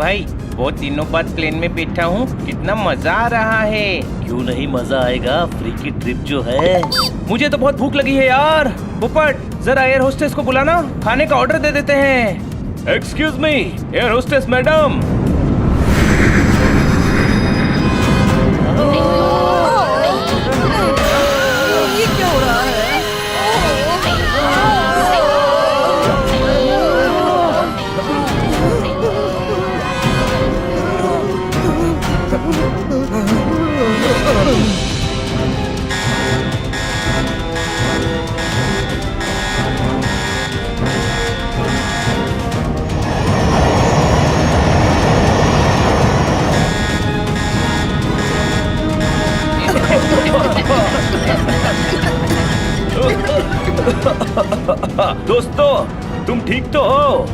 भाई, बहुत दिनों बाद प्लेन में बैठा हूँ, कितना मजा आ रहा है। क्यों नहीं मजा आएगा, फ्री की ट्रिप जो है। मुझे तो बहुत भूख लगी है यार। पोपट, जरा एयर होस्टेस को बुलाना, खाने का ऑर्डर दे देते हैं। Excuse me, air hostess madam. ये क्या हो रहा है? दोस्तों, तुम ठीक तो हो?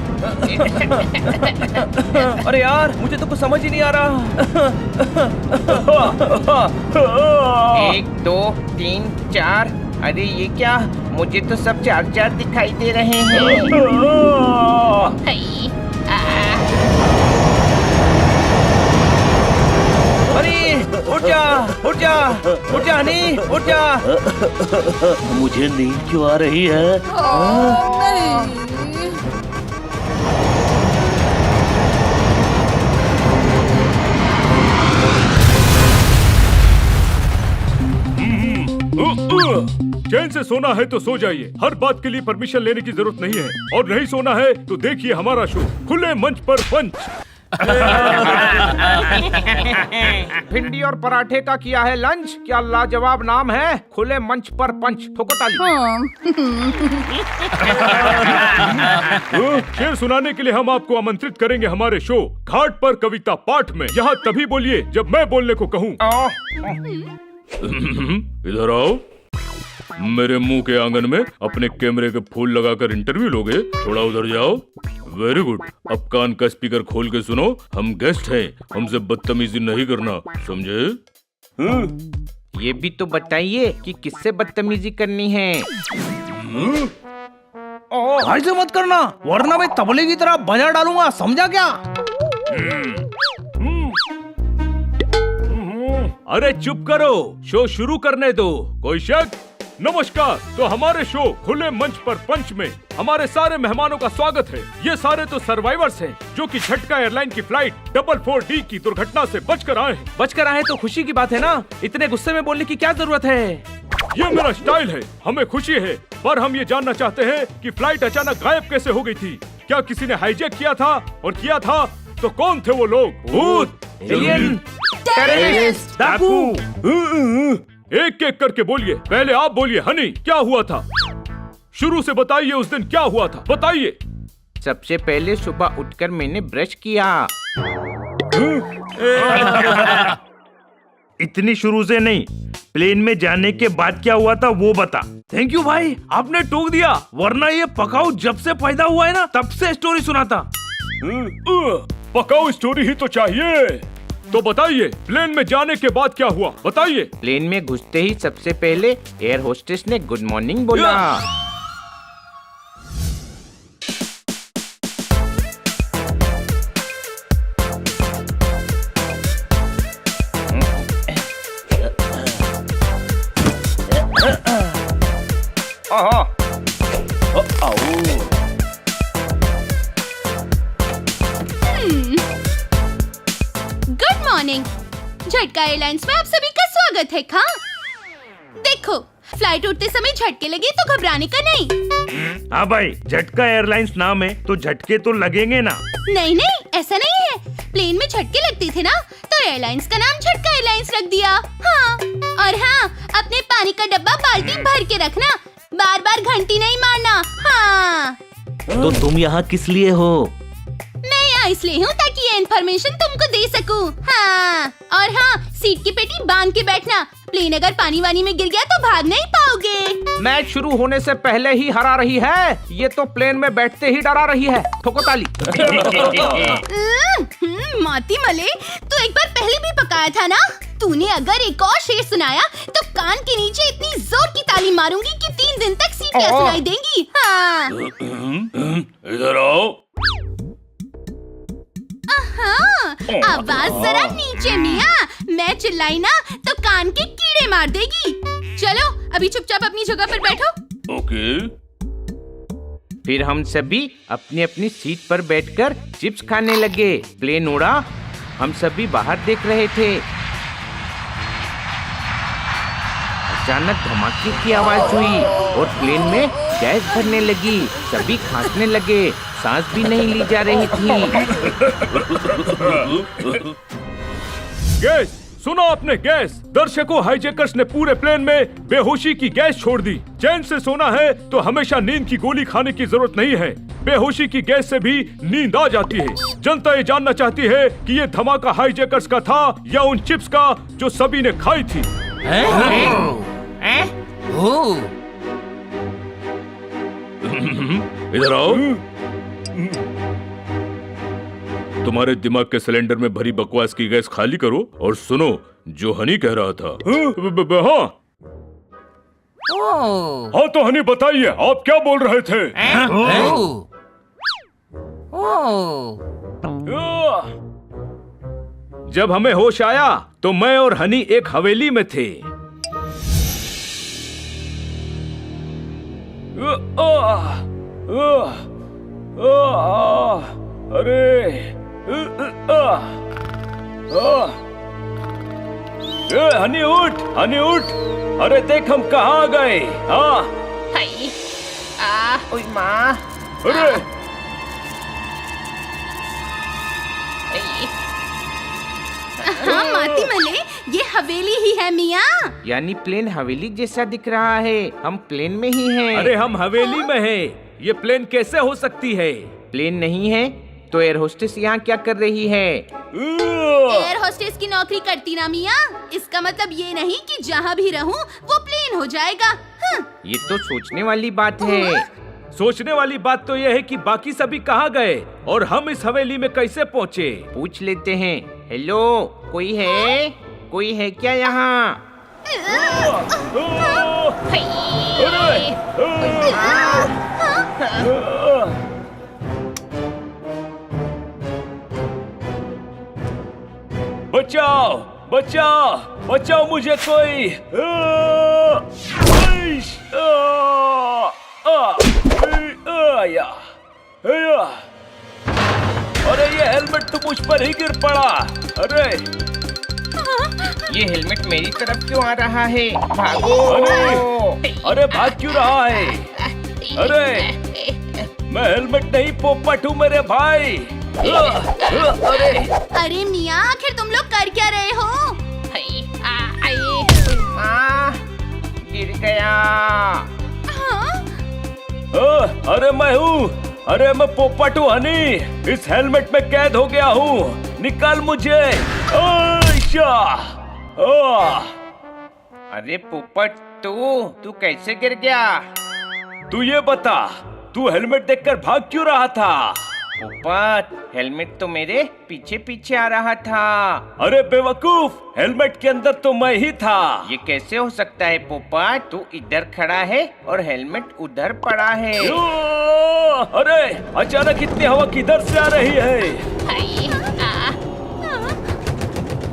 अरे यार, मुझे तो कुछ समझ ही नहीं आ रहा। 1 2 3 4। अरे ये क्या, मुझे तो सब 4 दिखाई दे रहे हैं। अरे उठ जा, उठ जा, उठ जा हनी, उठ जा। मुझे नींद क्यों आ रही है? नहीं। चैन से सोना है तो सो जाइए, हर बात के लिए परमिशन लेने की जरूरत नहीं है। और नहीं सोना है तो देखिए हमारा शो खुले मंच पर पंच। भिंडी और पराठे का किया है लंच, क्या लाजवाब नाम है, खुले मंच पर पंच। ठोको ताली। शेर सुनाने के लिए हम आपको आमंत्रित करेंगे हमारे शो घाट पर कविता पाठ में। यहाँ तभी बोलिए जब मैं बोलने को कहूँ। इधर आओ, मेरे मुंह के आंगन में अपने कैमरे के फूल लगाकर इंटरव्यू लोगे? थोड़ा उधर जाओ। वेरी गुड, अब कान का स्पीकर खोल के सुनो, हम गेस्ट हैं, हमसे बदतमीजी नहीं करना, समझे? ये भी तो बताइए कि किससे बदतमीजी करनी है। भाई से मत करना, वरना मैं तबले की तरह बजा डालूंगा, समझा क्या? अरे चुप करो, शो शुरू करने दो। कोई शक? नमस्कार, तो हमारे शो खुले मंच पर पंच में हमारे सारे मेहमानों का स्वागत है। ये सारे तो सर्वाइवर्स हैं जो कि झटका एयरलाइन की फ्लाइट 444D की दुर्घटना से बचकर आए हैं। बचकर आए तो खुशी की बात है ना, इतने गुस्से में बोलने की क्या जरूरत है? ये मेरा स्टाइल है, हमें खुशी है, पर हम ये जानना चाहते हैं कि फ्लाइट अचानक गायब कैसे हो गई थी। क्या किसी ने हाईजैक किया था, और किया था तो कौन थे वो लोग? भूत, एलियन, टेररिस्ट, डाकू। एक एक करके बोलिए। पहले आप बोलिए हनी, क्या हुआ था? शुरू से बताइए, उस दिन क्या हुआ था, बताइए। सबसे पहले सुबह उठकर मैंने ब्रश किया। इतनी शुरू से नहीं, प्लेन में जाने के बाद क्या हुआ था वो बता। थैंक यू भाई, आपने टोक दिया, वरना ये पकाऊ जब से पैदा हुआ है ना, तब से स्टोरी सुनाता। पकाओ स्टोरी ही तो चाहिए। तो बताइए, प्लेन में जाने के बाद क्या हुआ, बताइए। प्लेन में घुसते ही सबसे पहले एयर होस्टेस ने गुड मॉर्निंग बोला। गुड मॉर्निंग, झटका एयरलाइंस में आप सभी का स्वागत है। देखो, फ्लाइट उठते समय झटके लगे तो घबराने का नहीं। हाँ भाई, झटका एयरलाइंस नाम है तो झटके तो लगेंगे ना। नहीं नहीं, ऐसा नहीं है। प्लेन में झटके लगते थे ना, तो एयरलाइंस का नाम झटका एयरलाइंस रख दिया। हाँ, और हाँ, अपने पानी का डब्बा बाल्टी भर के रखना, बार बार घंटी नहीं मारना। हाँ। तो तुम यहाँ किस लिए हो? मैं यहाँ इसलिए हूँ ताकि ये इन्फॉर्मेशन तुमको दे सकूँ। हाँ, और हाँ, सीट की पेटी बांध के बैठना, प्लेन अगर पानी वानी में गिर गया तो भाग नहीं पाओगे। मैच शुरू होने से पहले ही हरा रही है, ये तो प्लेन में बैठते ही डरा रही है। ठोको ताली। माती मले, तू एक बार पहले भी पकाया था ना। तूने अगर एक और शेर सुनाया तो कान के नीचे इतनी जोर की ताली मारूंगी कि 3 दिन तक सीटियाँ सुनाई देंगी। हाँ। इधर आओ। हाँ, आवाज जरा नीचे मियाँ, मैं चिल्लाई ना तो कान के कीड़े मार देगी। चलो अभी चुपचाप अपनी जगह पर बैठो। ओके। फिर हम सभी अपनी अपनी सीट पर बैठकर चिप्स खाने लगे। प्लेन उड़ा, हम सभी बाहर देख रहे थे। अचानक धमाके की आवाज हुई और प्लेन में गैस भरने लगी। सभी खांसने लगे, सांस भी नहीं ली जा रही थी। गैस, सुना आपने? गैस। दर्शकों, हाईजैकर्स ने पूरे प्लेन में बेहोशी की गैस छोड़ दी। चैन से सोना है तो हमेशा नींद की गोली खाने की जरूरत नहीं है। बेहोशी की गैस से भी नींद आ जाती है। जनता ये जानना चाहती है कि ये धमाका हाईजैकर्स का था या उन चिप्स का जो सभी ने खाई थी। इधर आओ। तुम्हारे दिमाग के सिलेंडर में भरी बकवास की गैस खाली करो और सुनो जो हनी कह रहा था। हाँ हाँ, तो हनी बताइए, आप क्या बोल रहे थे? जब हमें होश आया तो मैं और हनी एक हवेली में थे। अरे हनी उठ, हनी उठ। अरे देख हम कहाँ आ गए। हाँ ओए माँ, अरे हाँ माती मले, ये हवेली ही है मियाँ। यानी प्लेन हवेली जैसा दिख रहा है। हम प्लेन में ही हैं। अरे हम हवेली में हैं। ये प्लेन कैसे हो सकती है? प्लेन नहीं है तो एयर होस्टेस यहाँ क्या कर रही है? एयर होस्टेस की नौकरी करती ना मियाँ। इसका मतलब ये नहीं कि जहाँ भी रहूँ वो प्लेन हो जाएगा। ये तो सोचने वाली बात है। सोचने वाली बात तो यह है कि बाकी सभी कहाँ गए और हम इस हवेली में कैसे पहुँचे? पूछ लेते हैं। हेलो, कोई है? कोई है क्या यहाँ? बचाओ बचाओ बचाओ मुझे कोई। अरे ये हेलमेट तो मुझ पर ही गिर पड़ा। अरे ये हेलमेट मेरी तरफ क्यों आ रहा है? भागो! अरे भाग क्यों रहा है? अरे मैं हेलमेट नहीं पोपट हूँ मेरे भाई। अरे मियाँ, आखिर तुम लोग कर क्या रहे हो? गिर गया। अरे मैं हूँ, अरे मैं पोपट हूँ हनी। इस हेलमेट में कैद हो गया हूँ, निकाल मुझे। अरे पोपट, तू कैसे गिर गया? तू ये बता, तू हेलमेट देखकर भाग क्यों रहा था? पोपट, हेलमेट तो मेरे पीछे पीछे आ रहा था। अरे बेवकूफ, हेलमेट के अंदर तो मैं ही था। ये कैसे हो सकता है पोपट? तू इधर खड़ा है और हेलमेट उधर पड़ा है। अरे अचानक इतनी हवा किधर से आ रही है?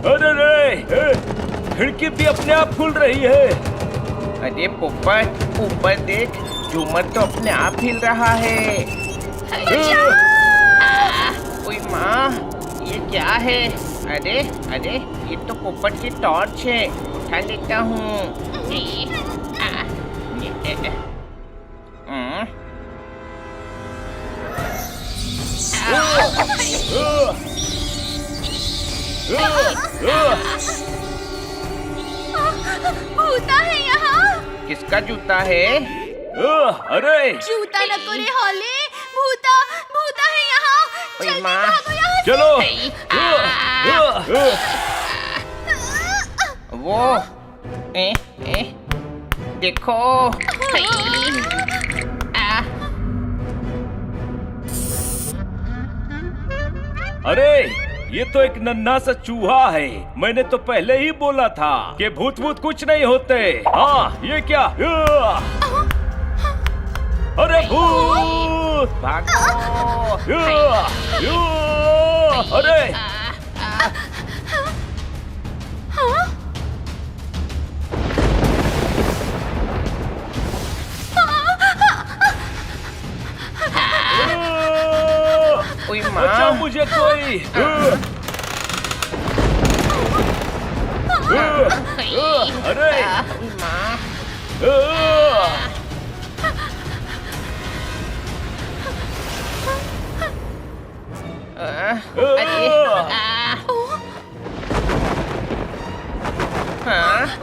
अरे रे, खिड़की भी अपने आप खुल रही है। अरे पोपट, ऊपर देख, झूमर तो अपने आप हिल रहा है। ओए माँ, ये क्या है? अरे अरे, ये तो पोपट की टॉर्च है, उठा लेता हूँ। जूता है यहाँ। किसका जूता है? अरे जूता नको रे हौले, भूता भूता है यहाँ। जल्दी माँ। भागो यहाँ से। चलो। वो देखो। अरे ये तो एक नन्हा सा चूहा है। मैंने तो पहले ही बोला था कि भूत भूत कुछ नहीं होते। हाँ, ये क्या? अरे भूत! भागो! अरे अरे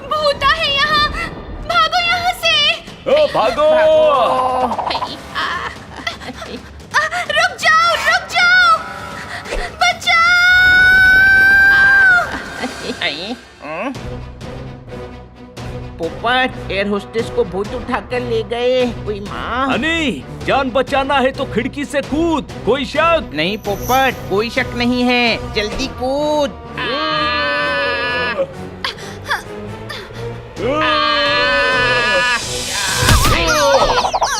भूता है यहाँ, भागो यहाँ से। भागो। रुक जाओ, रुक जाओ, बचाओ। पोपट, एयर होस्टेस को भूत उठाकर ले गए। कोई माँ? हनी, जान बचाना है तो खिड़की से कूद। कोई शक? नहीं पोपट, कोई शक नहीं है, जल्दी कूद।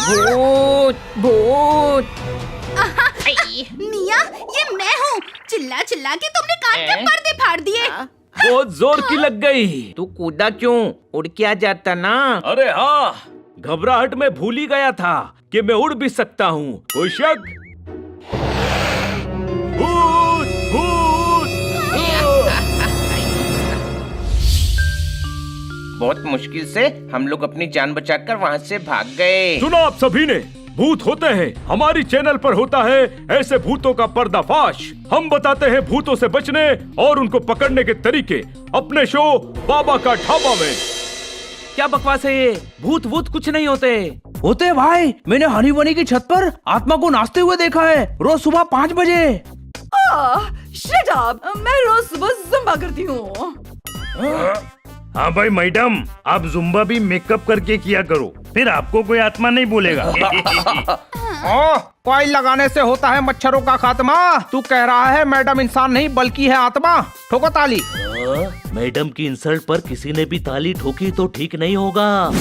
भूत, भूत। मिया, ये मैं हूँ। चिल्ला चिल्ला के तुमने कान के पर्दे फाड़ दिए। बहुत जोर की लग गई। तू कूदा क्यों? उड़ के आ जाता ना। अरे हाँ, घबराहट में भूल ही गया था कि मैं उड़ भी सकता हूँ। कोई शक? भूत, भूत। बहुत मुश्किल से हम लोग अपनी जान बचाकर वहाँ से भाग गए। सुना आप सभी ने, भूत होते हैं। हमारी चैनल पर होता है ऐसे भूतों का पर्दाफाश। हम बताते हैं भूतों से बचने और उनको पकड़ने के तरीके अपने शो बाबा का ढाबा में। क्या बकवास है ये? भूत वूत कुछ नहीं होते। होते भाई, मैंने हनी बनी की छत पर आत्मा को नाचते हुए देखा है, रोज सुबह 5 बजे। शट अप, मैं रोज सुबह जुम्बा करती हूँ। हाँ भाई मैडम, आप जुम्बा भी मेकअप करके किया करो, फिर आपको कोई आत्मा नहीं बोलेगा। कॉइल लगाने से होता है मच्छरों का खात्मा। तू कह रहा है मैडम इंसान नहीं बल्कि है आत्मा। ठोको ताली। मैडम की इंसल्ट पर किसी ने भी ताली ठोकी तो ठीक नहीं होगा।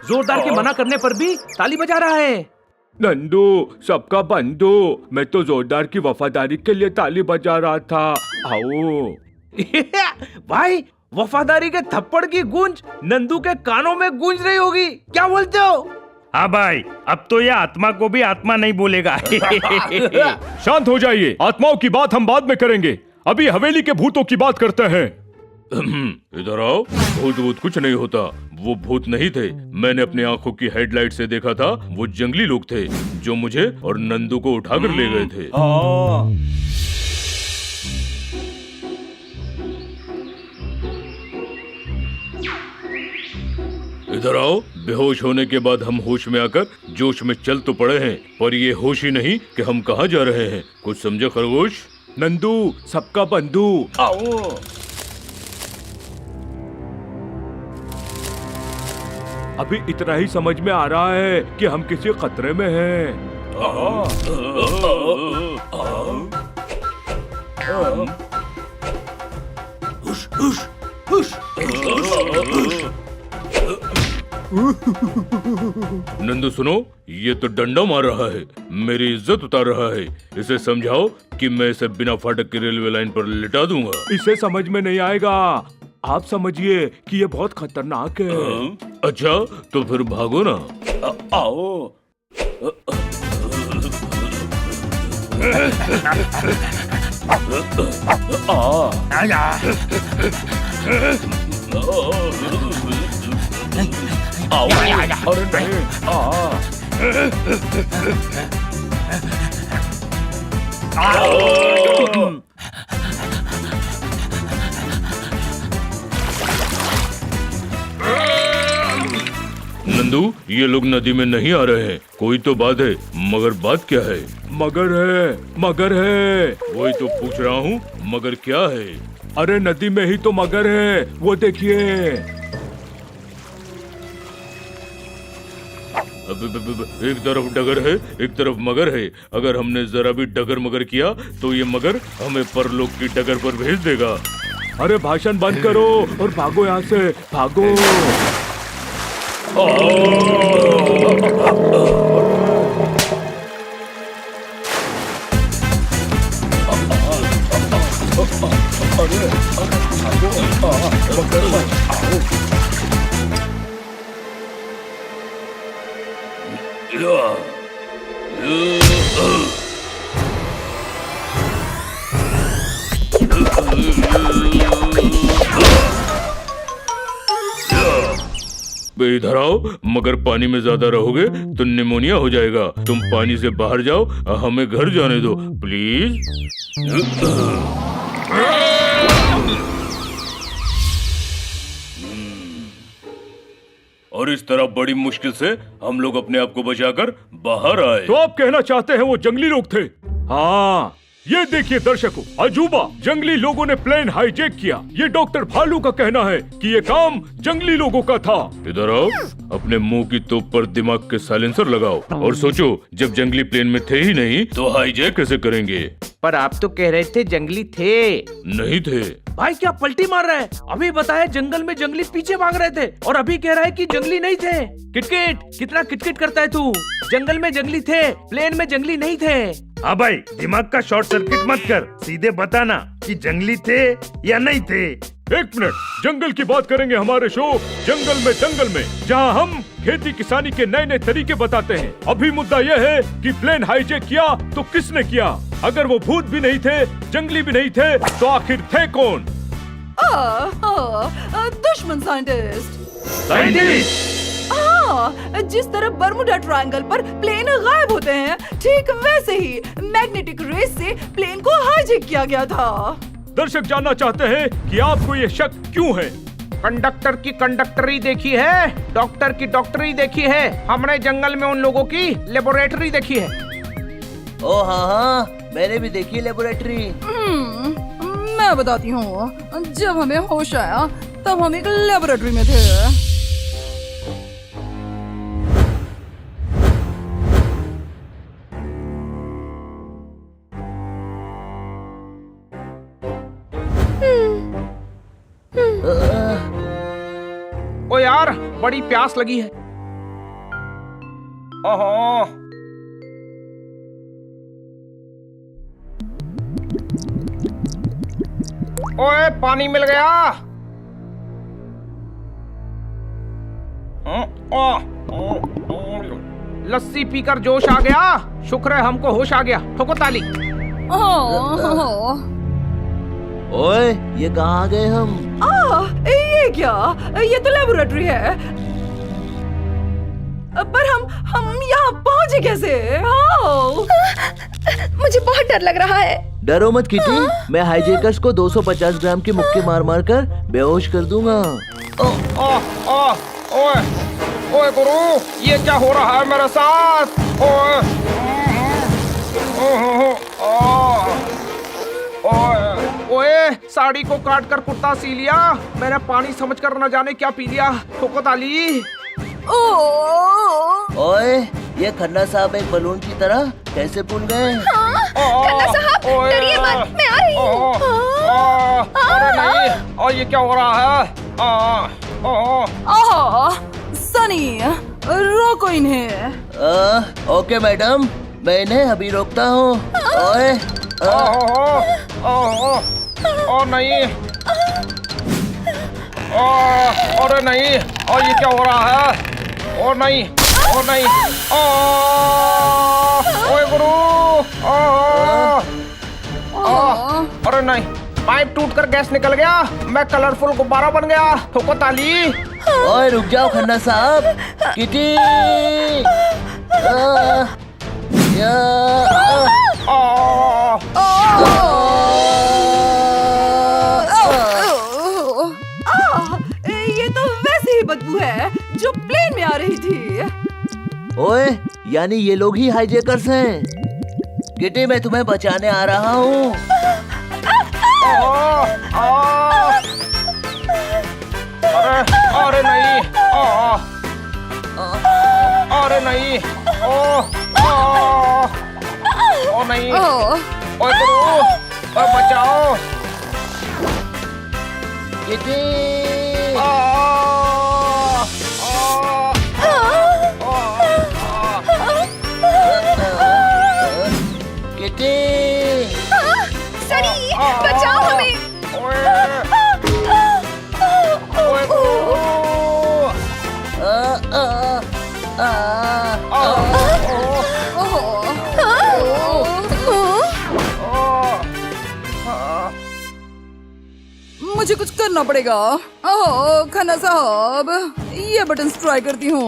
जोरदार के मना करने पर भी ताली बजा रहा है। नंदू, सबका बंधु, मैं तो जोरदार की वफादारी के लिए ताली बजा रहा था। आओ। भाई, वफादारी के थप्पड़ की गूंज नंदू के कानों में गूंज रही होगी। क्या बोलते हो? हाँ भाई, अब तो यह आत्मा को भी आत्मा नहीं बोलेगा। शांत हो जाइए, आत्माओं की बात हम बाद में करेंगे। अभी हवेली के भूतों की बात करते हैं। इधर आओ। भूत भूत कुछ नहीं होता, वो भूत नहीं थे। मैंने अपनी आंखों की हेडलाइट से देखा था, वो जंगली लोग थे जो मुझे और नंदू को उठाकर ले गए थे। इधर आओ। बेहोश होने के बाद हम होश में आकर जोश में चल तो पड़े हैं, पर ये होश ही नहीं कि हम कहाँ जा रहे हैं। कुछ समझे खरगोश? नंदू, सबका बंधु, आओ। अभी इतना ही समझ में आ रहा है कि हम किसी खतरे में हैं। नंदू सुनो, ये तो डंडा मार रहा है, मेरी इज्जत उतार रहा है। इसे समझाओ कि मैं इसे बिना फाटक की रेलवे लाइन पर लिटा दूंगा। इसे समझ में नहीं आएगा, आप समझिए कि ये बहुत खतरनाक है। अच्छा, तो फिर भागो ना। आओ। नंदू, ये लोग नदी में नहीं आ रहे हैं। कोई तो बात है, मगर बात क्या है? मगर है, मगर है। वही तो पूछ रहा हूँ, मगर क्या है? अरे नदी में ही तो मगर है, वो देखिए। एक तरफ डगर है, एक तरफ मगर है। अगर हमने जरा भी डगर मगर किया तो ये मगर हमें परलोक की डगर पर भेज देगा। अरे भाषण बंद करो और भागो यहाँ से, भागो। बे इधर आओ, मगर पानी में ज्यादा रहोगे तो निमोनिया हो जाएगा। तुम पानी से बाहर जाओ, हमें घर जाने दो प्लीज। और इस तरह बड़ी मुश्किल से हम लोग अपने आप को बचाकर बाहर आए। तो आप कहना चाहते हैं वो जंगली लोग थे? हाँ, ये देखिए दर्शकों, अजूबा जंगली लोगों ने प्लेन हाईजैक किया। ये डॉक्टर भालू का कहना है कि ये काम जंगली लोगों का था। इधर आओ, अपने मुंह की तोप पर दिमाग के साइलेंसर लगाओ और सोचो, जब जंगली प्लेन में थे ही नहीं तो हाईजैक कैसे करेंगे? पर आप तो कह रहे थे जंगली थे। नहीं थे। भाई क्या पलटी मार रहा है? अभी बताया जंगल में जंगली पीछे भाग रहे थे और अभी कह रहा है कि जंगली नहीं थे। किटकिट, कितना किटकिट करता है तू? जंगल में जंगली थे, प्लेन में जंगली नहीं थे। हाँ भाई, दिमाग का शॉर्ट सर्किट मत कर, सीधे बताना कि जंगली थे या नहीं थे। एक मिनट, जंगल की बात करेंगे हमारे शो जंगल में दंगल में, जहां हम खेती किसानी के नए नए तरीके बताते हैं। अभी मुद्दा यह है कि प्लेन हाईजैक किया तो किसने किया? अगर वो भूत भी नहीं थे, जंगली भी नहीं थे, तो आखिर थे कौन? दुश्मन साइंटिस्ट। साइंटिस्ट? हाँ, जिस तरह बर्मुडा ट्रायंगल पर प्लेन गायब होते हैं, ठीक वैसे ही मैग्नेटिक रेस से प्लेन को हाईजैक किया गया था। दर्शक जानना चाहते हैं कि आपको ये शक क्यों है? कंडक्टर की कंडक्टरी देखी है, डॉक्टर की डॉक्टरी देखी है, हमने जंगल में उन लोगों की लेबोरेटरी देखी है। ओ हाँ, मैंने भी देखी लेबोरेटरी। मैं बताती हूँ, जब हमें होश आया तब हम एक लेबोरेटरी में थे। ओ यार, बड़ी प्यास लगी है। ओहो, ओए पानी मिल गया। लस्सी पीकर जोश आ गया। शुक्र है हमको होश आ गया। ठोको ताली। ओए, ये कहाँ आ गए हम? ये क्या? ये तो लेबोरेटरी है। पर हम यहाँ पहुँचे कैसे? मुझे बहुत डर लग रहा है। डरो मत किटी, मैं हाईजैकर्स को 250 ग्राम के मुक्के मार मार कर बेहोश कर दूंगा। ओए गुरु, ये क्या हो रहा है मेरे साथ? ओए, साड़ी को काट कर कुर्ता सी लिया। मैंने पानी समझकर न जाने क्या पी लिया। ठोको ताली। ओए, ये खन्ना साहब एक बलून की तरह कैसे फूल गए? खन्ना साहब, डरिए मत, मैं आ रही हूँ। अरे नहीं, और ये क्या हो रहा है? सनी, रोको इन्हें। ओके मैडम, मैं इन्हें अभी रोकता हूँ। ओए, और नहीं, अरे नहीं, और ये क्या हो रहा है? और नहीं, और नहीं, ओए गुरु, अरे नहीं, पाइप टूटकर गैस निकल गया। मैं कलरफुल गुब्बारा बन गया। ठोको ताली। ओए रुक जाओ खन्ना साहब। किटी, ये तो वैसे ही बदबू है जो प्लेन में आ रही थी। ओए, यानी ये लोग ही हाईजैकर्स हैं। किटी, मैं तुम्हें बचाने आ रहा हूँ। अरे नहीं, अरे नहीं, ओ नहीं, ओए गुरु, बचाओ। किटी, किटी, सनी, बचाओ हमें। मुझे कुछ करना पड़ेगा। ओह खन्ना साहब, ये बटन ट्राई करती हूँ।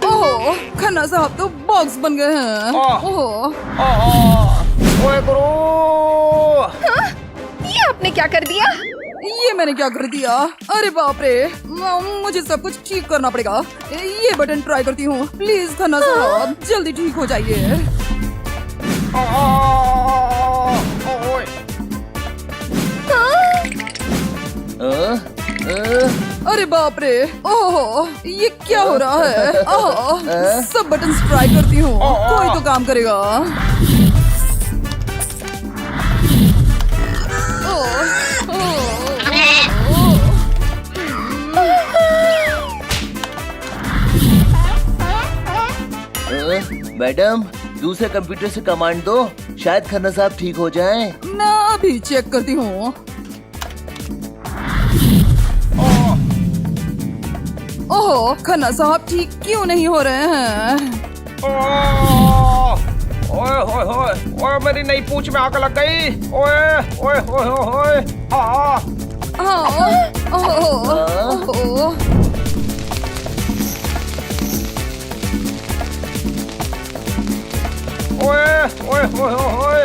ओह खन्ना साहब तो बॉक्स बन गए हैं। ओह ये आपने क्या कर दिया? ये मैंने क्या कर दिया? अरे बाप रे, मुझे सब कुछ ठीक करना पड़ेगा। ये बटन ट्राई करती हूँ। प्लीज खन्ना साहब जल्दी ठीक हो जाइए। अरे बाप रे, ओह ये क्या हो रहा है? सब बटन ट्राई करती हूँ, कोई तो काम करेगा। मैडम, दूसरे कंप्यूटर से कमांड दो, शायद खन्ना साहब ठीक हो जाएं। मैं अभी चेक करती हूँ। ओह खन्ना साहब ठीक क्यों नहीं हो रहे हैं? ओए होए होए, ओए मेरी नई पूंछ में आग लग गई। ओए ओए होए होए, ओए ओए होए होए,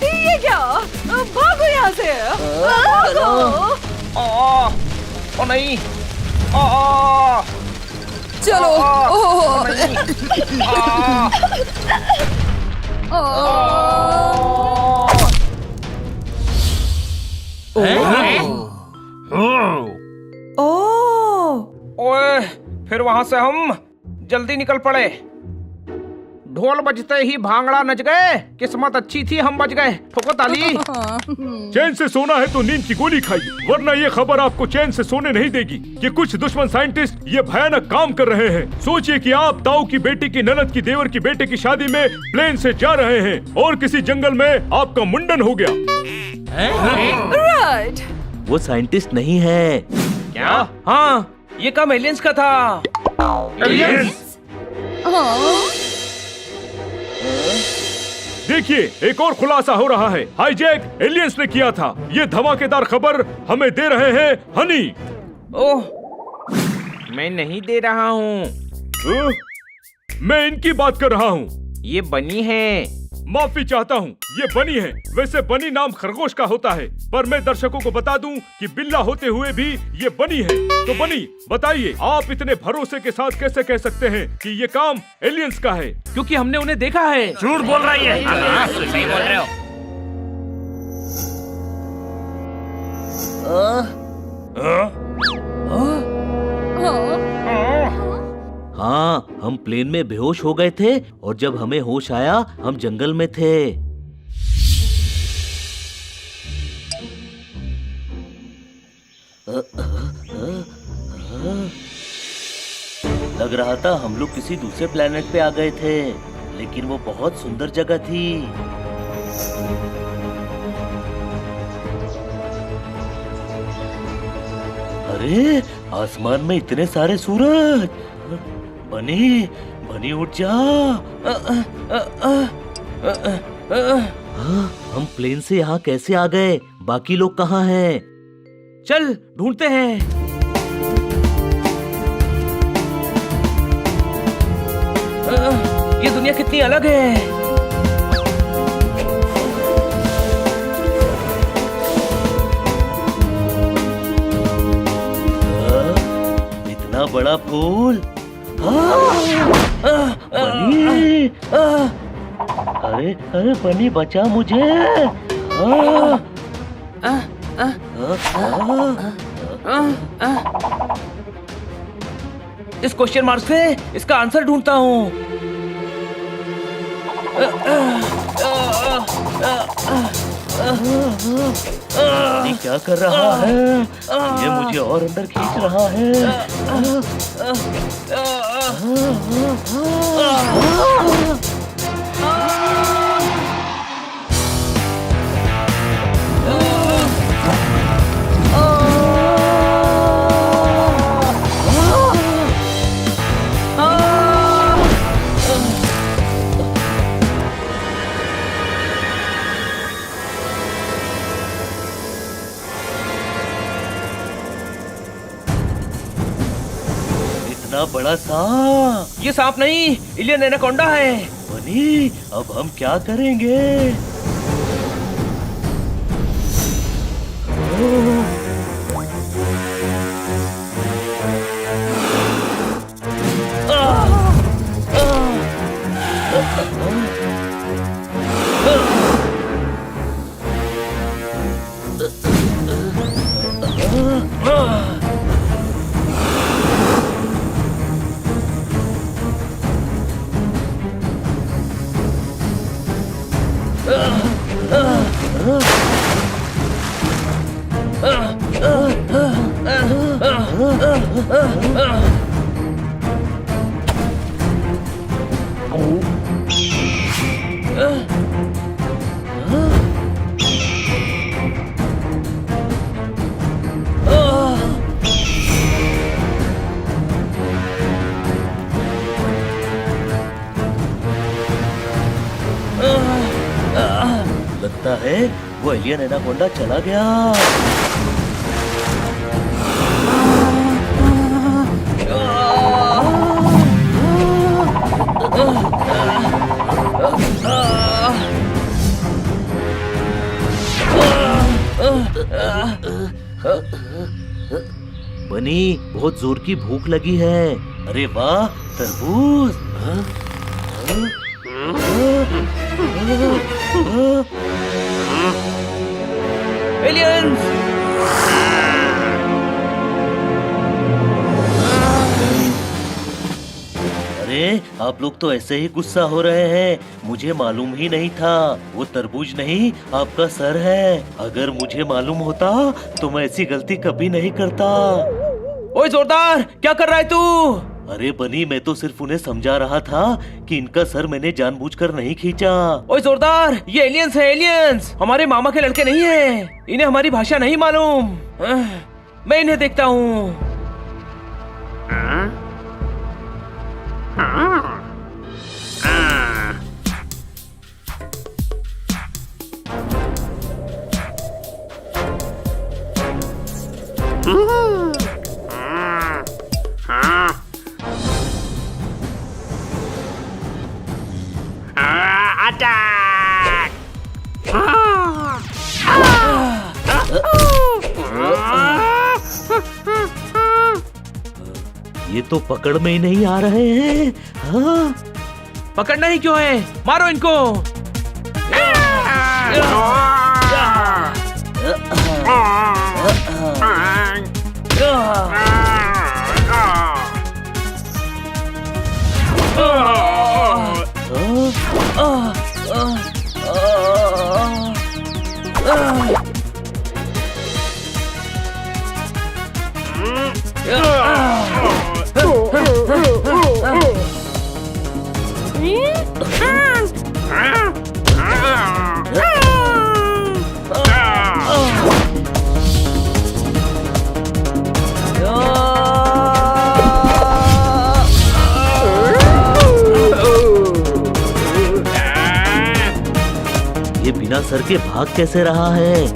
ये क्या? भागो यहाँ से। भागो। ओ नहीं, चलो। ओए फिर वहां से हम जल्दी निकल पड़े। ढोल बजते ही भांगड़ा नच गए। किस्मत अच्छी थी, हम बच गए। ठोको ताली। चैन से सोना है तो नींद की गोली खाइए, वरना ये खबर आपको चैन से सोने नहीं देगी कि कुछ दुश्मन साइंटिस्ट ये भयानक काम कर रहे हैं। सोचिए कि आप ताऊ की बेटी की ननद की देवर की बेटे की शादी में प्लेन से जा रहे हैं और किसी जंगल में आपका मुंडन हो गया। राइट। वो साइंटिस्ट नहीं है। क्या? हाँ, ये काम एलियंस का था। देखिए, एक और खुलासा हो रहा है। हाईजैक एलियंस ने किया था। ये धमाकेदार खबर हमें दे रहे हैं हनी। ओह, मैं नहीं दे रहा हूँ। मैं इनकी बात कर रहा हूँ। ये बनी है। माफी चाहता हूँ, ये बनी है। वैसे बनी नाम खरगोश का होता है, पर मैं दर्शकों को बता दूं कि बिल्ला होते हुए भी ये बनी है। तो बनी, बताइए, आप इतने भरोसे के साथ कैसे कह सकते हैं कि ये काम एलियंस का है? क्योंकि हमने उन्हें देखा है। झूठ बोल रही है। सही बोल रहे हो। हाँ, हम प्लेन में बेहोश हो गए थे और जब हमें होश आया हम जंगल में थे। लग रहा था हम लोग किसी दूसरे प्लेनेट पे आ गए थे, लेकिन वो बहुत सुंदर जगह थी। अरे आसमान में इतने सारे सूरज। बनी, बनी उठ जा। हाँ, हम प्लेन से यहाँ कैसे आ गए? बाकी लोग कहाँ हैं? चल ढूंढते हैं। ये दुनिया कितनी अलग है। इतना बड़ा फूल। बनी, अरे अरे बनी बचा मुझे। इस क्वेश्चन मार्क से इसका आंसर ढूंढता हूँ। ये क्या कर रहा है? ये मुझे और अंदर खींच रहा है। कितना बड़ा सांप। ये सांप नहीं, एलियन एनाकोंडा है। बनी, अब हम क्या करेंगे? लगता है वो एलियन एनाकोंडा चला गया। बनी, बहुत जोर की भूख लगी है। अरे वाह, तरबूज। एलियंस! अरे आप लोग तो ऐसे ही गुस्सा हो रहे हैं। मुझे मालूम ही नहीं था। वो तरबूज नहीं, आपका सर है। अगर मुझे मालूम होता तो मैं ऐसी गलती कभी नहीं करता। ओए जोरदार, क्या कर रहा है तू? अरे बनी, मैं तो सिर्फ उन्हें समझा रहा था कि इनका सर मैंने जानबूझकर नहीं खींचा। ओए जोरदार, ये एलियंस है, एलियंस। हमारे मामा के लड़के नहीं हैं। इन्हें हमारी भाषा नहीं मालूम। मैं इन्हें देखता हूँ। ये तो पकड़ में ही नहीं आ रहे हैं। हाँ? पकड़ना ही क्यों है? मारो इनको। ये बिना सर के भाग कैसे रहा है?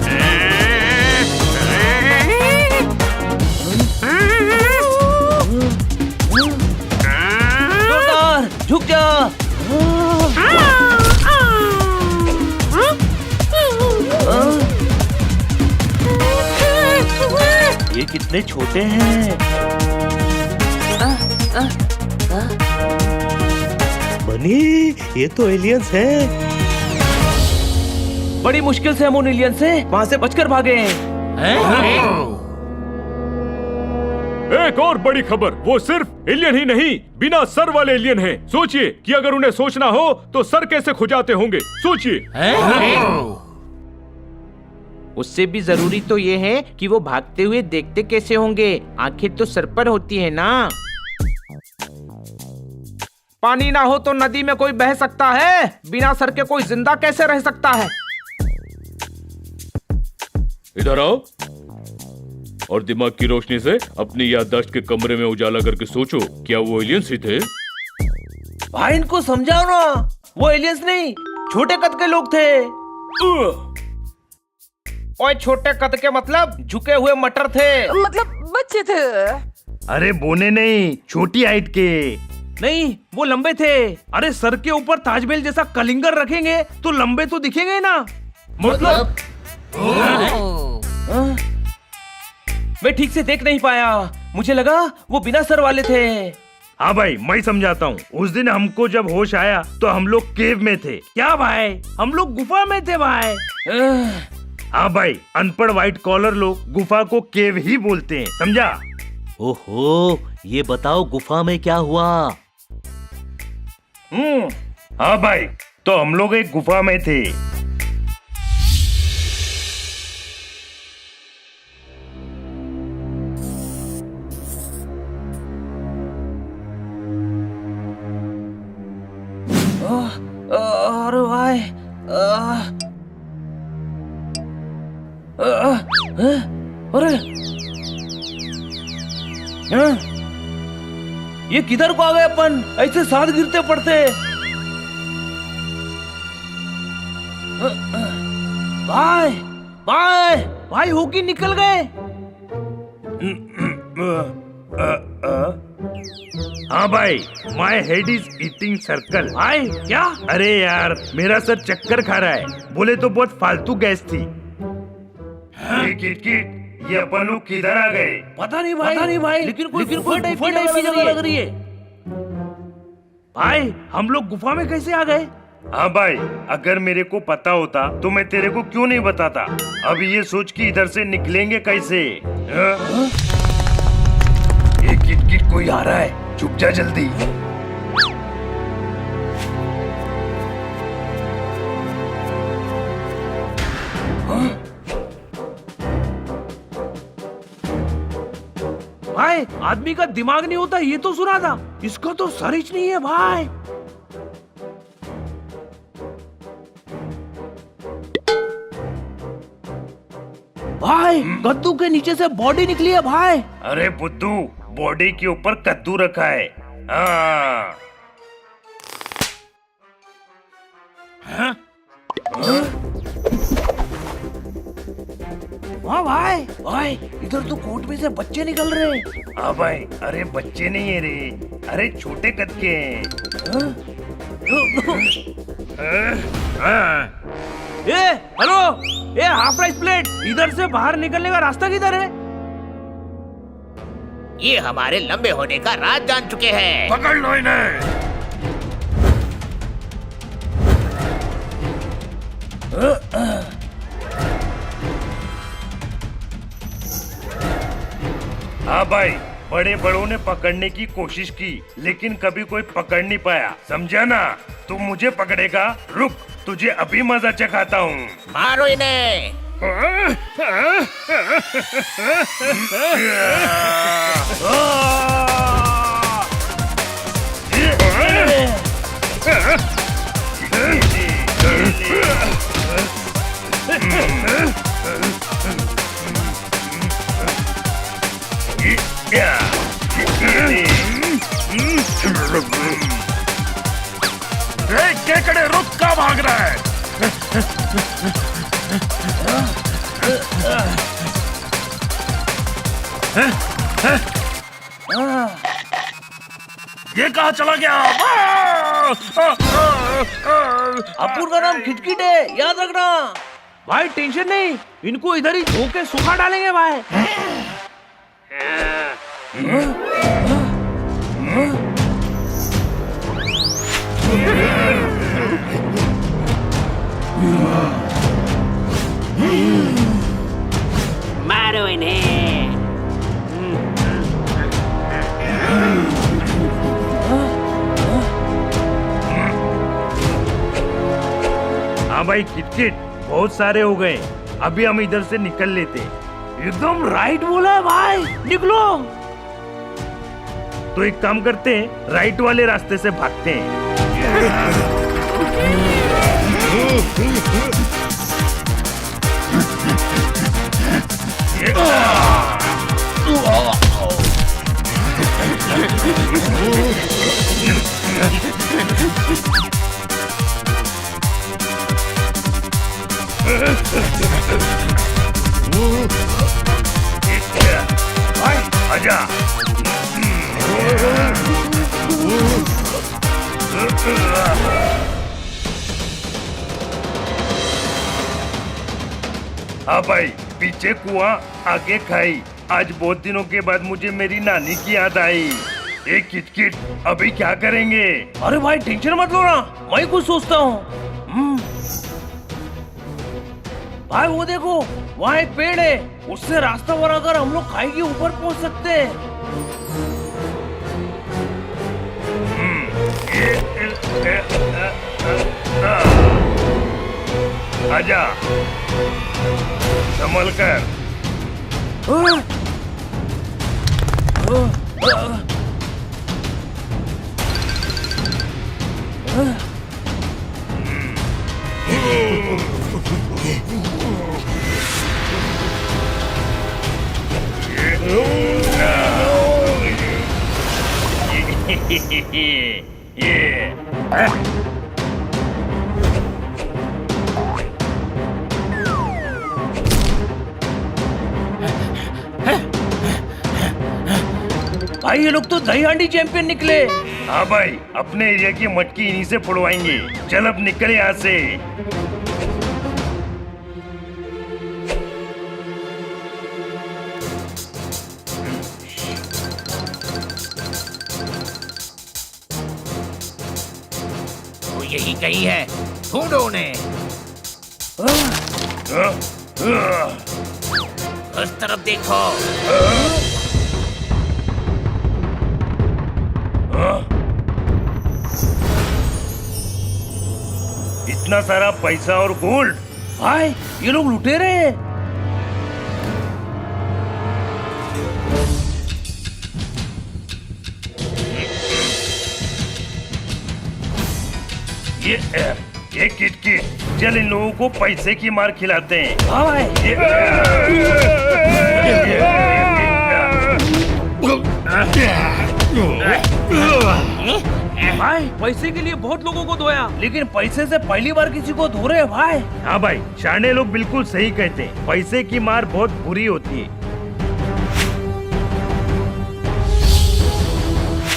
जोरदार, झुक जा। ये कितने छोटे हैं। बनी, ये तो एलियंस हैं। बड़ी मुश्किल से हम उन एलियन से वहाँ से बचकर भागे। एक और बड़ी खबर, वो सिर्फ एलियन ही नहीं, बिना सर वाले एलियन हैं। सोचिए कि अगर उन्हें सोचना हो तो सर कैसे खुजाते होंगे। सोचिए। उससे भी जरूरी तो ये है कि वो भागते हुए देखते कैसे होंगे। आंखें तो सर पर होती है ना। पानी ना हो तो नदी में कोई बह सकता है, बिना सर के कोई जिंदा कैसे रह सकता है? इधर आओ और दिमाग की रोशनी से अपनी याददाश्त के कमरे में उजाला करके सोचो, क्या वो एलियंस ही थे? भाई इनको समझाओ ना, वो एलियंस नहीं, छोटे कद के लोग थे। ओए छोटे कद के मतलब झुके हुए मटर थे। मतलब बच्चे थे। अरे बोने नहीं, छोटी हाइट के। नहीं, वो लंबे थे। अरे सर के ऊपर ताजमहल जैसा कलिंगर रखेंगे तो लंबे तो दिखेंगे ना। मतलब मैं ठीक से देख नहीं पाया, मुझे लगा वो बिना सर वाले थे। हाँ भाई, मैं समझाता हूँ। उस दिन हमको जब होश आया तो हम लोग केव में थे। क्या भाई, हम लोग गुफा में थे भाई। हाँ भाई, अनपढ़ व्हाइट कॉलर लोग गुफा को केव ही बोलते हैं, समझा? ओहो, ये बताओ गुफा में क्या हुआ? हाँ भाई, तो हम लोग एक गुफा में थे। अरे भाई, अरे ये किधर को आ गए अपन? ऐसे साथ गिरते पड़ते। भाई भाई भाई, होगी निकल गए। हाँ भाई, my head is eating circle. भाई क्या? अरे यार, मेरा सर चक्कर खा रहा है। बोले तो बहुत फालतू गैस थी। किट, ये अपन लोग किधर आ गए? पता नहीं भाई, लेकिन कोई गुफा टाइप की जगह लग रही है। भाई, हम लोग गुफा में कैसे आ गए? हाँ भाई, अगर मेरे को पता होता तो मैं तेरे को क्यों नहीं बताता। अब ये सोच कि इधर से निकलेंगे कैसे। ये किट कोई आ रहा है, चुप जा जल्दी। भाई, आदमी का दिमाग नहीं होता ये तो सुना था, इसका तो सर ही नहीं है भाई। भाई, कद्दू के नीचे से बॉडी निकली है भाई। अरे बुद्धू, बॉडी के ऊपर कद्दू रखा है। हाँ। हाँ भाई, इधर तो कोट में से बच्चे निकल रहे हैं। हाँ भाई, अरे बच्चे नहीं है रे, अरे छोटे कद के हैं। हेलो, हाफ राइस प्लेट, इधर से बाहर निकलने का रास्ता किधर है? ये हमारे लंबे होने का राज जान चुके हैं। पकड़ लो इन्हें। हाँ भाई, बड़े बड़ों ने पकड़ने की कोशिश की, लेकिन कभी कोई पकड़ नहीं पाया, समझा ना? तू मुझे पकड़ेगा? रुक, तुझे अभी मजा चखाता हूँ। मारो इन्हें। केकड़े, रुक, कहाँ भाग रहा है? ये कहाँ चला गया? अपुर का नाम खिटखिट है, याद रखना। भाई टेंशन नहीं, इनको इधर ही धोके सुखा डालेंगे भाई। मारो इन्हें। हाँ भाई किटकिट, बहुत सारे हो गए। अभी हम इधर से निकल लेते। एकदम राइट बोला है भाई, निकलो। तो एक काम करते हैं, राइट वाले रास्ते से भागते हैं। आजा। हाँ भाई, पीछे कुआं आगे खाई। आज बहुत दिनों के बाद मुझे मेरी नानी की याद आई। एक किटकिट, अभी क्या करेंगे? अरे भाई टेंशन मत लो ना, मैं कुछ सोचता हूँ। भाई वो देखो, वहाँ एक पेड़ है, उससे रास्ता बनाकर हम लोग खाई के ऊपर पहुँच सकते हैं। आजा, संभल कर। भाई ये लोग तो दही हांडी चैंपियन निकले। हाँ भाई, अपने एरिया की मटकी इन्हीं से फोड़वाएंगे। चल अब निकल यहाँ से। वो यही कहीं है, ढूंढो उन्हें। उस तरफ देखो। इतना सारा पैसा और गोल्ड। भाई ये लोग लुटेरे हैं। ये किटकिट, चल इन लोगों को पैसे की मार खिलाते हैं। हाँ भाई। भाई पैसे के लिए बहुत लोगों को धोया, लेकिन पैसे से पहली बार किसी को धो रहे हैं भाई। हाँ भाई, शाने लोग बिल्कुल सही कहते हैं, पैसे की मार बहुत बुरी होती है।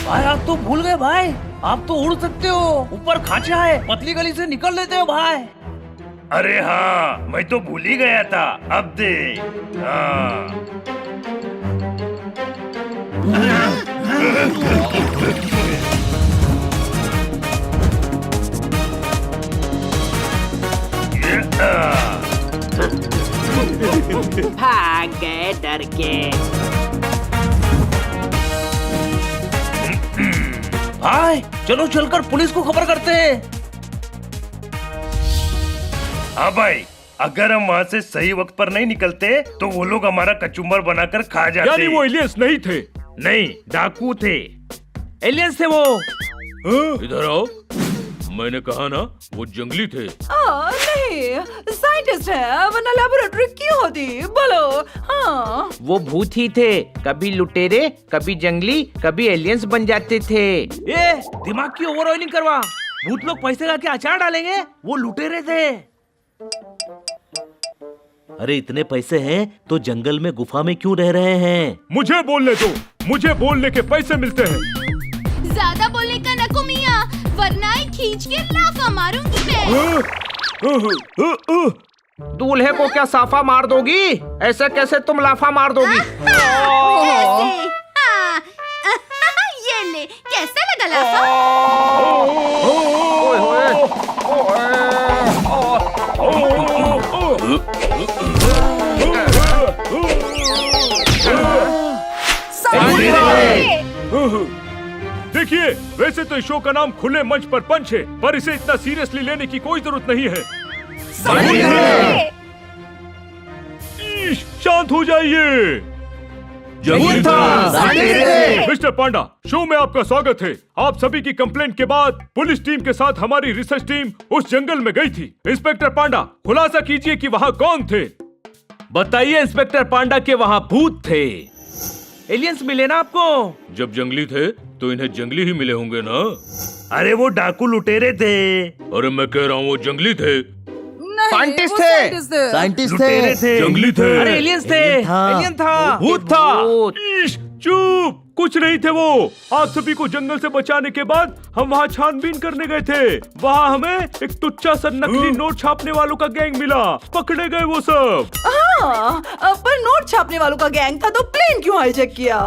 भाई आप तो भूल गए भाई, आप तो उड़ सकते हो, ऊपर खांचा है, पतली गली से निकल लेते हो भाई। अरे हाँ, मैं तो भूल ही गया था। अब दे। हाँ। भाग गए डर के। भाई चलो चलकर पुलिस को खबर करते हैं। हाँ भाई, अगर हम वहाँ से सही वक्त पर नहीं निकलते तो वो लोग हमारा कचुम्बर बनाकर खा जाते। यानी वो एलियंस नहीं थे? नहीं, डाकू थे। एलियंस थे वो। इधर आओ, मैंने कहा ना वो जंगली थे। नहीं, साइंटिस्ट है, वरना लेबोरेटरी क्यों होती? बोलो। हाँ, वो भूत ही थे, कभी लुटेरे, कभी जंगली, कभी एलियंस बन जाते थे। ये दिमाग की ओवर ऑयलिंग करवा। भूत लोग पैसे का क्या अचार डालेंगे? वो लुटेरे थे। अरे इतने पैसे हैं तो जंगल में गुफा में क्यों रह रहे हैं? मुझे बोलने दो, मुझे बोलने के पैसे मिलते हैं। ज्यादा बोलने का नको मियाँ, वरना ही खींच के लाफा मारूंगी मैं। दूल्हे को क्या साफा मार दोगी? ऐसे कैसे तुम लाफा मार दोगी? ऐसे। हाँ। ये ले, कैसा लगा लाफा? ओए होए। देखिए, वैसे तो इस शो का नाम खुले मंच पर पंच है, पर इसे इतना सीरियसली लेने की कोई जरूरत नहीं है। ईश, शांत हो जाइए। मिस्टर पांडा, शो में आपका स्वागत है। आप सभी की कंप्लेंट के बाद पुलिस टीम के साथ हमारी रिसर्च टीम उस जंगल में गई थी। इंस्पेक्टर पांडा, खुलासा कीजिए कि वहाँ कौन थे? बताइए इंस्पेक्टर पांडा के वहाँ भूत थे। एलियंस मिले ना आपको? जब जंगली थे तो इन्हें जंगली ही मिले होंगे ना। अरे वो डाकू लुटेरे थे। अरे मैं कह रहा हूँ वो जंगली थे। नहीं, साइंटिस्ट वो थे। साइंटिस्ट थे। साइंटिस्ट लुटेरे थे। थे। जंगली थे। अरे एलियंस थे। था। एलियन था। भूत था। ईश, चुप। कुछ नहीं थे वो। आप सभी को जंगल से बचाने के बाद हम वहाँ छानबीन करने गए थे। वहाँ हमें एक तुच्चा सा नकली नोट छापने वालों का गैंग मिला। पकड़े गए वो सब। हाँ, पर नोट छापने वालों का गैंग था तो प्लेन क्यों हाईजैक किया?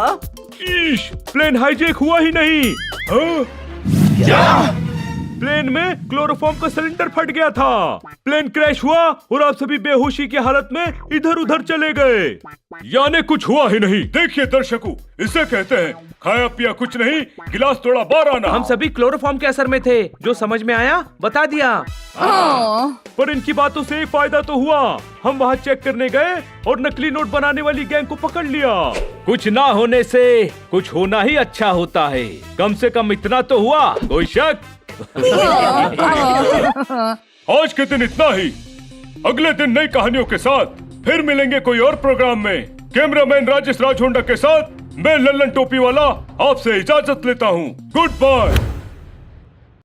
प्लेन हाईजैक हुआ ही नहीं। हाँ? क्या? प्लेन में क्लोरोफॉर्म का सिलेंडर फट गया था। प्लेन क्रैश हुआ और आप सभी बेहोशी की हालत में इधर उधर चले गए। यानी कुछ हुआ ही नहीं। देखिए दर्शकों, इसे कहते हैं खाया पिया कुछ नहीं, गिलास तोड़ा बार आना। हम सभी क्लोरोफॉर्म के असर में थे। जो समझ में आया बता दिया। पर इनकी बातों से एक फायदा तो हुआ। हम वहाँ चेक करने गए और नकली नोट बनाने वाली गैंग को पकड़ लिया। कुछ ना होने से कुछ होना ही अच्छा होता है। कम से कम इतना तो हुआ। कोई शक? आज के दिन इतना ही। अगले दिन नई कहानियों के साथ फिर मिलेंगे कोई और प्रोग्राम में। कैमरामैन राजेश राजहोंडा के साथ मैं लल्लन टोपी वाला आपसे इजाजत लेता हूँ। Good bye.